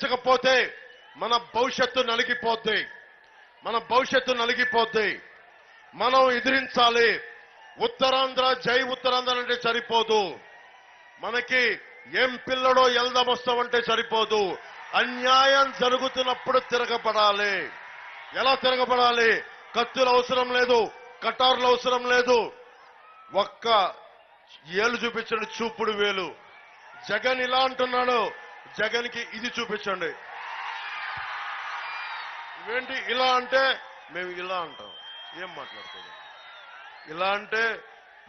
చకపోతే మన భవిష్యత్తు నలిగిపోద్ది. మన భవిష్యత్తు నలిగిపోద్ది. మనం ఎదిరించాలి. ఉత్తరాంధ్ర జై ఉత్తరాంధ్ర అంటే సరిపోదు. మనకి ఏం పిల్లడో ఎల్దమొస్తామంటే సరిపోదు. అన్యాయం జరుగుతున్నప్పుడు తిరగబడాలి. ఎలా తిరగబడాలి? కత్తులు అవసరం లేదు, కటార్లు అవసరం లేదు. ఒక్క ఏలు చూపించండి, చూపుడు వేలు. జగన్ ఇలా అంటున్నాడు, జగన్కి ఇది చూపించండి. ఇవేంటి ఇలా అంటే? మేము ఇలా అంటాం. ఏం మాట్లాడుతుంది? ఇలా అంటే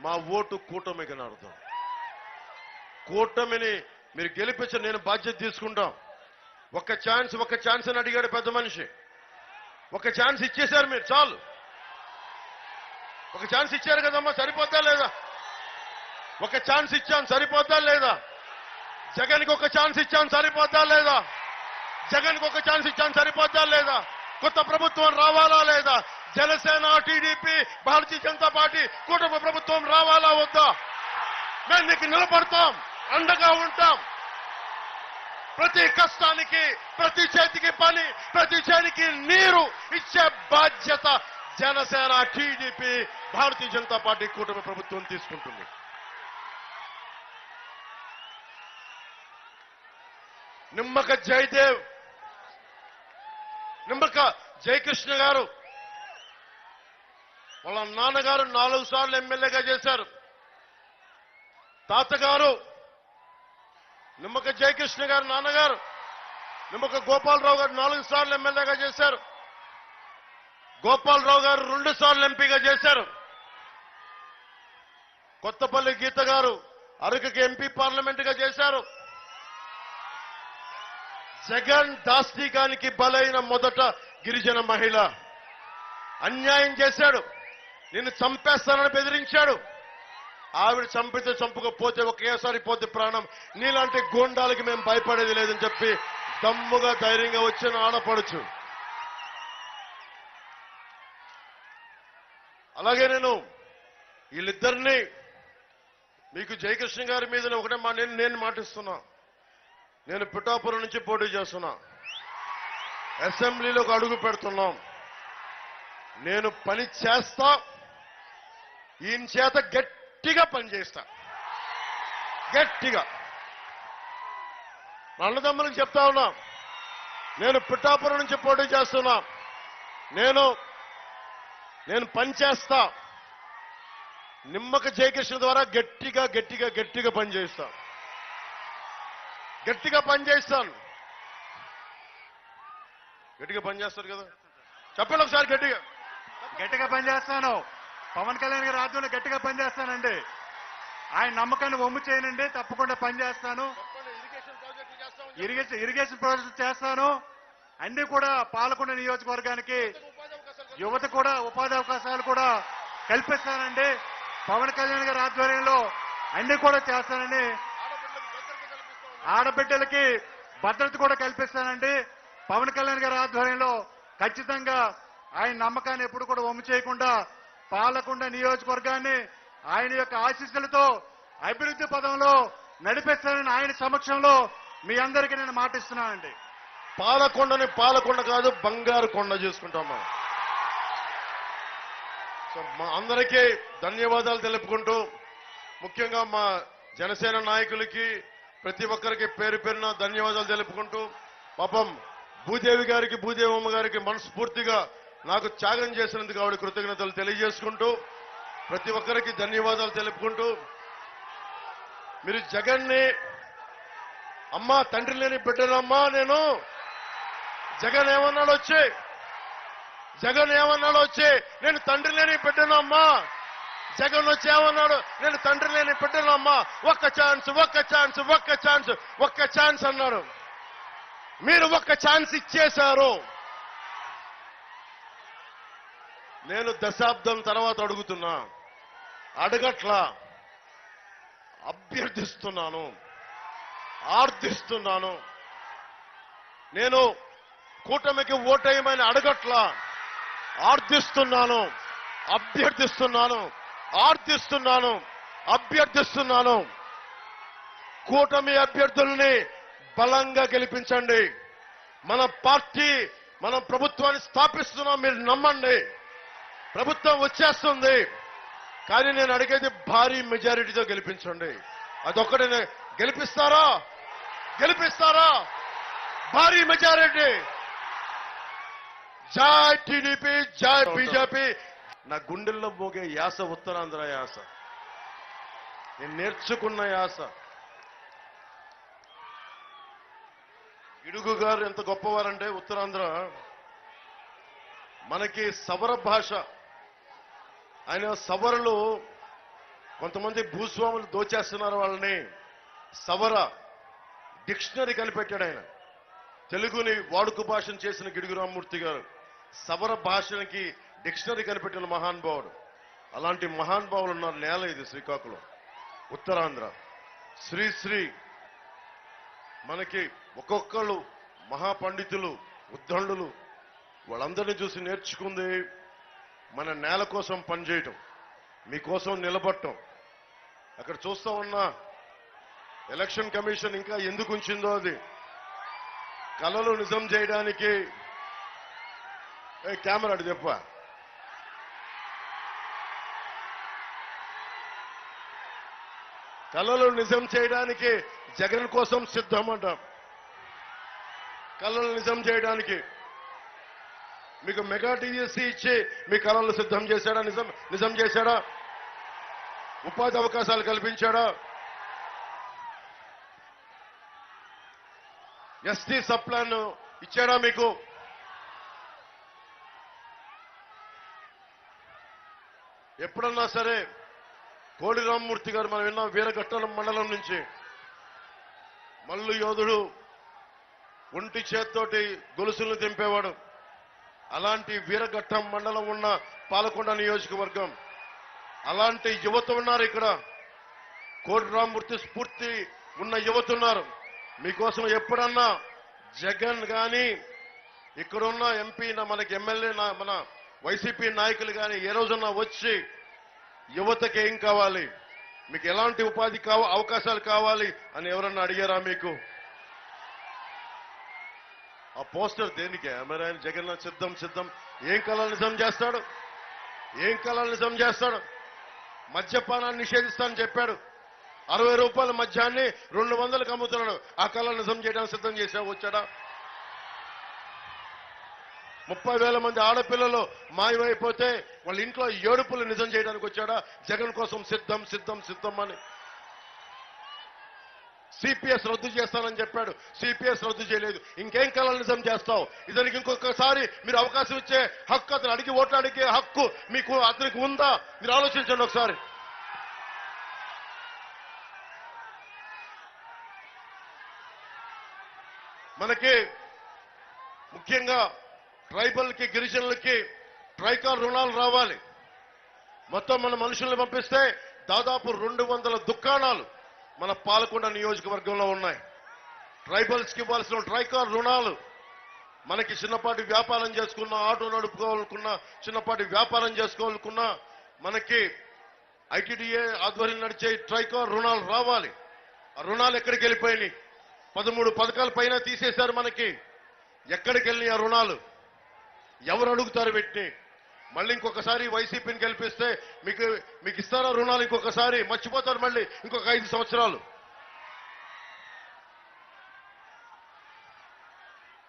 మా ఓటు కూటమికి అని అర్థం. కూటమిని మీరు గెలిపించండి, నేను బాధ్యత తీసుకుంటాం. ఒక్క ఛాన్స్ అని అడిగాడు పెద్ద మనిషి. ఒక ఛాన్స్ ఇచ్చేశారు మీరు, చాలు. ఒక ఛాన్స్ ఇచ్చారు కదమ్మా, సరిపోద్దా లేదా? ఒక ఛాన్స్ ఇచ్చాను, సరిపోద్దా లేదా? జగన్కి ఒక ఛాన్స్ ఇచ్చాను, సరిపోద్దా లేదా? జగన్కి ఒక ఛాన్స్ ఇచ్చాను, సరిపోద్దా లేదా? కొత్త ప్రభుత్వం రావాలా లేదా? జనసేన, టీడీపీ, భారతీయ జనతా పార్టీ కూటమి ప్రభుత్వం రావాలా వద్దా? మేము నీకు నిలబడతాం, అండగా ఉంటాం. ప్రతి కష్టానికి, ప్రతి చేతికి పని, ప్రతి చేతికి నీరు ఇచ్చే బాధ్యత జనసేన, టీడీపీ, భారతీయ జనతా పార్టీ కూటమి ప్రభుత్వం తీసుకుంటుంది. నిమ్మక జయదేవ్, నిమ్మక జయకృష్ణ గారు వాళ్ళ నాన్నగారు 4 సార్లు ఎమ్మెల్యేగా చేశారు. తాతగారు నిమ్మక జయకృష్ణ గారు నాన్నగారు నిమ్మక గోపాలరావు గారు 4 సార్లు ఎమ్మెల్యేగా చేశారు. గోపాలరావు గారు 2 సార్లు ఎంపీగా చేశారు. కొత్తపల్లి గీత గారు అరకుకి ఎంపీ పార్లమెంటుగా చేశారు. జగన్ దాస్తికానికి బలైన మొదట గిరిజన మహిళ. అన్యాయం చేశాడు, నిన్ను చంపేస్తానని బెదిరించాడు. ఆవిడ చంపితే చంపుకపోతే ఒకేసారి పోతే ప్రాణం. నీలాంటి గోండాలకి మేము భయపడేది లేదని చెప్పి దమ్ముగా ధైర్యంగా వచ్చిన ఆడపడచ్చు. అలాగే నేను వీళ్ళిద్దరినీ మీకు జయకృష్ణ గారి మీద ఒకటే నేను మాటిస్తున్నా. నేను పిఠాపురం నుంచి పోటీ చేస్తున్నా. అసెంబ్లీలోకి అడుగు పెడుతున్నాం. నేను పని చేస్తా, ఈయన చేత గట్టిగా పనిచేస్తా. గట్టిగా అన్నదమ్ములకు చెప్తా ఉన్నా. నేను పిఠాపురం నుంచి పోటీ చేస్తున్నా. నేను పని చేస్తా. నిమ్మక జయకృష్ణ ద్వారా గట్టిగా పనిచేస్తా. గట్టిగా పనిచేస్తాను. గట్టిగా పనిచేస్తారు కదా, చెప్పండి ఒకసారి. గట్టిగా పనిచేస్తాను. పవన్ కళ్యాణ్ గారి ఆధ్వర్యంలో గట్టిగా పనిచేస్తానండి. ఆయన నమ్మకాన్ని వమ్ము చేయనండి. తప్పకుండా పనిచేస్తాను. ఇరిగేషన్ ప్రాజెక్టు చేస్తాను. అన్ని కూడా పాలకొండ నియోజకవర్గానికి యువత కూడా ఉపాధి అవకాశాలు కూడా కల్పిస్తానండి. పవన్ కళ్యాణ్ గారి ఆధ్వర్యంలో అన్ని కూడా చేస్తానండి. ఆడబిడ్డలకి భద్రత కూడా కల్పిస్తానండి. పవన్ కళ్యాణ్ గారి ఆధ్వర్యంలో ఖచ్చితంగా ఆయన నమ్మకాన్ని ఎప్పుడు కూడా వమ్ము చేయకుండా పాలకొండ నియోజకవర్గాన్ని ఆయన యొక్క ఆశీస్సులతో అభివృద్ధి పదంలో నడిపిస్తానని ఆయన సమక్షంలో మీ అందరికీ నేను మాటిస్తున్నానండి. పాలకొండని పాలకొండ కాదు, బంగారు కొండ చేసుకుంటాం. సో మా అందరికీ ధన్యవాదాలు తెలుపుకుంటూ, ముఖ్యంగా మా జనసేన నాయకులకి ప్రతి ఒక్కరికి పేరు పేరున ధన్యవాదాలు తెలుపుకుంటూ, పాపం భూదేవి గారికి, భూదేవమ్మ గారికి మనస్ఫూర్తిగా నాకు త్యాగం చేసినందుకు ఆవిడ కృతజ్ఞతలు తెలియజేసుకుంటూ, ప్రతి ఒక్కరికి ధన్యవాదాలు తెలుపుకుంటూ, మీరు జగన్ని అమ్మా తండ్రి లేని బిడ్డనమ్మా నేను జగన్ ఏమన్నాడు వచ్చి నేను తండ్రి లేని బిడ్డనమ్మా. జగన్ వచ్చి ఏమన్నాడు? నేను తండ్రి లేని బిడ్డనమ్మా. ఒక్క ఛాన్స్ అన్నాడు. మీరు ఒక్క ఛాన్స్ ఇచ్చేశారు. నేను దశాబ్దం తర్వాత అడుగుతున్నా, అడగట్లా, అభ్యర్థిస్తున్నాను, ఆర్థిస్తున్నాను. నేను కూటమికి ఓటేయమని అడగట్లా, ఆర్థిస్తున్నాను, అభ్యర్థిస్తున్నాను. కూటమి అభ్యర్థుల్ని బలంగా గెలిపించండి. మన పార్టీ మనం ప్రభుత్వాన్ని స్థాపిస్తున్నాం. మీరు నమ్మండి, ప్రభుత్వం వచ్చేస్తుంది. కానీ నేను అడిగేది భారీ మెజారిటీతో గెలిపించండి. అదొక్కటే. గెలిపిస్తారా? గెలిపిస్తారా? భారీ మెజారిటీ. జై టీడీపీ, జై బీజేపీ. నా గుండెల్లో పోగే యాస ఉత్తరాంధ్ర యాస, నేను నేర్చుకున్న యాస. గిడుగు గారు ఎంత గొప్పవారంటే ఉత్తరాంధ్ర మనకి సవర భాష. ఆయన సవరలు కొంతమంది భూస్వాములు దోచేస్తున్నారు వాళ్ళని. సవర డిక్షనరీ కనిపెట్టాడు ఆయన. తెలుగుని వాడుక భాషను చేసిన గిడుగు రామ్మూర్తి గారు సవర భాషకి డిక్షనరీ కనిపెట్టిన మహానుభావుడు. అలాంటి మహానుభావులు ఉన్న నేల ఇది శ్రీకాకుళం, ఉత్తరాంధ్ర. శ్రీశ్రీ మనకి ఒక్కొక్కళ్ళు మహాపండితులు, ఉద్దండులు, వాళ్ళందరినీ చూసి నేర్చుకుంది మన నేల కోసం పనిచేయటం, మీకోసం నిలబడటం. అక్కడ చూస్తా ఉన్నా ఎలక్షన్ కమిషన్ ఇంకా ఎందుకు ఉంచిందో అది కలలు నిజం చేయడానికి. కెమెరా అటు చెప్ప. కలలు నిజం చేయడానికి జగన్ కోసం సిద్ధం అంటాం. కలలు నిజం చేయడానికి మీకు మెగా టీఎస్సీ ఇచ్చి మీ కళలు సిద్ధం చేశాడా? నిజం చేశాడా? ఉపాధి అవకాశాలు కల్పించాడా? ఎస్టీ సబ్ ప్లాన్ ఇచ్చాడా మీకు? ఎప్పుడన్నా సరే కోడి రామ్మూర్తి గారు మనం విన్నాం వీరఘట్టం మండలం నుంచి మల్లు యోధుడు ఒంటి చేత్తోటి గొలుసులను తెంపేవాడు. అలాంటి వీరఘట్టం మండలం ఉన్న పాలకొండ నియోజకవర్గం, అలాంటి యువత ఉన్నారు ఇక్కడ. కోడి రామ్మూర్తి స్ఫూర్తి ఉన్న యువత ఉన్నారు. మీకోసం ఎప్పుడన్నా జగన్ గాని ఇక్కడున్న ఎంపీ మనకి ఎమ్మెల్యే మన వైసీపీ నాయకులు కానీ ఏ రోజున్నా వచ్చి యువతకి ఏం కావాలి, మీకు ఎలాంటి ఉపాధి అవకాశాలు కావాలి అని ఎవరన్నా అడిగారా మీకు? ఆ పోస్టర్ దేనికి? మరి ఆయన జగన్ సిద్ధం సిద్ధం. ఏం కళలు నిజం చేస్తాడు? ఏం కళలు నిజం చేస్తాడు? మద్యపానాన్ని నిషేధిస్తానని చెప్పాడు. 60 రూపాయల మద్యాన్ని 200కు అమ్ముతున్నాడు. ఆ కళలు నిజం చేయడానికి సిద్ధం చేసా వచ్చాడా? 30,000 మంది ఆడపిల్లలు మాయమైపోతే వాళ్ళ ఇంట్లో ఏడుపులు నిజం చేయడానికి వచ్చాడా? జగన్ కోసం సిద్ధం సిద్ధం సిద్ధం అని. సిపిఎస్ రద్దు చేస్తానని చెప్పాడు, సిపిఎస్ రద్దు చేయలేదు. ఇంకేం కళలు నిజం చేస్తావు? ఇతనికి ఇంకొకసారి మీరు అవకాశం ఇచ్చే హక్కు, అతను అడిగి ఓట్లు అడిగే హక్కు మీకు అతనికి ఉందా? మీరు ఆలోచించండి ఒకసారి. మనకి ముఖ్యంగా ట్రైబల్కి, గిరిజనులకి ట్రైకార్ రుణాలు రావాలి. మొత్తం మన మనుషుల్ని పంపిస్తే దాదాపు 200 దుకాణాలు మన పాలకొండ నియోజకవర్గంలో ఉన్నాయి. ట్రైబల్స్ కి ఇవ్వాల్సిన ట్రైకార్ రుణాలు, మనకి చిన్నపాటి వ్యాపారం చేసుకున్నా, ఆటో నడుపుకోవాలనుకున్నా, చిన్నపాటి వ్యాపారం చేసుకోవాలనుకున్నా మనకి ఐటీడీఏ ఆధ్వర్యంలో నడిచే ట్రైకార్ రుణాలు రావాలి. ఆ రుణాలు ఎక్కడికి వెళ్ళిపోయినాయి? 13 పథకాల పైన తీసేశారు. మనకి ఎక్కడికి వెళ్ళినాయి ఆ రుణాలు? ఎవరు అడుగుతారు వీటిని? మళ్ళీ ఇంకొకసారి వైసీపీని గెలిపిస్తే మీకు ఇస్తారా రుణాలు? ఇంకొకసారి మర్చిపోతారు మళ్ళీ ఇంకొక 5 సంవత్సరాలు.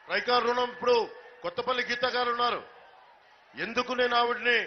ట్రైకార్ రుణం ఇప్పుడు కొత్తపల్లి గీత గారు ఉన్నారు. ఎందుకు నేను ఆవిడ్ని